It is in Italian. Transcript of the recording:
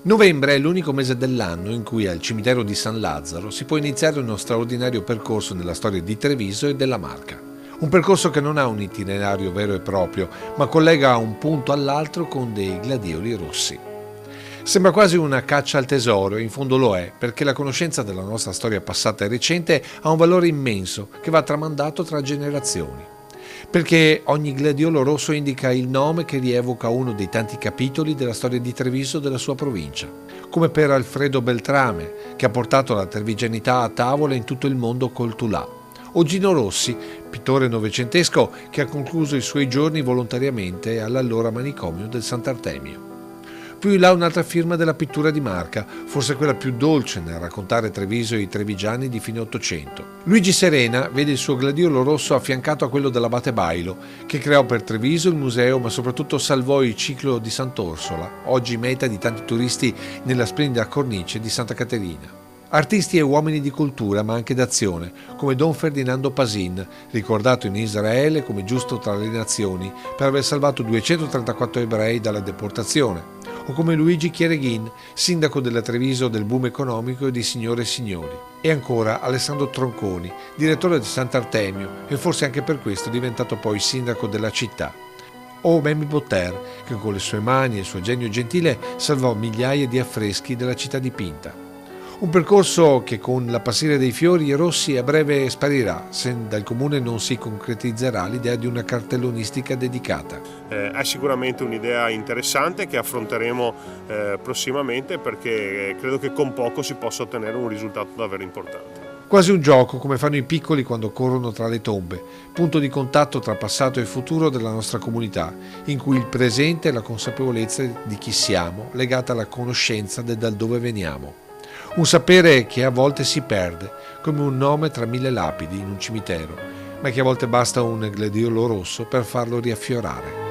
Novembre è l'unico mese dell'anno in cui al cimitero di San Lazzaro si può iniziare uno straordinario percorso nella storia di Treviso e della Marca. Un percorso che non ha un itinerario vero e proprio, ma collega un punto all'altro con dei gladioli rossi. Sembra quasi una caccia al tesoro e in fondo lo è, perché la conoscenza della nostra storia passata e recente ha un valore immenso che va tramandato tra generazioni. Perché ogni gladiolo rosso indica il nome che rievoca uno dei tanti capitoli della storia di Treviso e della sua provincia, come per Alfredo Beltrame, che ha portato la trevigianità a tavola in tutto il mondo col Tulà, o Gino Rossi, pittore novecentesco che ha concluso i suoi giorni volontariamente all'allora manicomio del Sant'Artemio. Più in là un'altra firma della pittura di Marca, forse quella più dolce nel raccontare Treviso e i trevigiani di fine Ottocento. Luigi Serena vede il suo gladiolo rosso affiancato a quello dell'abate Bailo, che creò per Treviso il museo, ma soprattutto salvò il ciclo di Sant'Orsola, oggi meta di tanti turisti nella splendida cornice di Santa Caterina. Artisti e uomini di cultura, ma anche d'azione, come Don Ferdinando Pasin, ricordato in Israele come giusto tra le nazioni per aver salvato 234 ebrei dalla deportazione, o come Luigi Chiereghin, sindaco della Treviso del boom economico e di Signore e Signori, e ancora Alessandro Tronconi, direttore di Sant'Artemio e forse anche per questo è diventato poi sindaco della città. O Memmi Botter, che con le sue mani e il suo genio gentile salvò migliaia di affreschi della città dipinta. Un percorso che con l'appassire dei fiori rossi a breve sparirà se dal comune non si concretizzerà l'idea di una cartellonistica dedicata. È sicuramente un'idea interessante che affronteremo prossimamente, perché credo che con poco si possa ottenere un risultato davvero importante. Quasi un gioco, come fanno i piccoli quando corrono tra le tombe, punto di contatto tra passato e futuro della nostra comunità, in cui il presente è la consapevolezza di chi siamo, legata alla conoscenza del dal dove veniamo. Un sapere che a volte si perde, come un nome tra mille lapidi in un cimitero, ma che a volte basta un gladiolo rosso per farlo riaffiorare.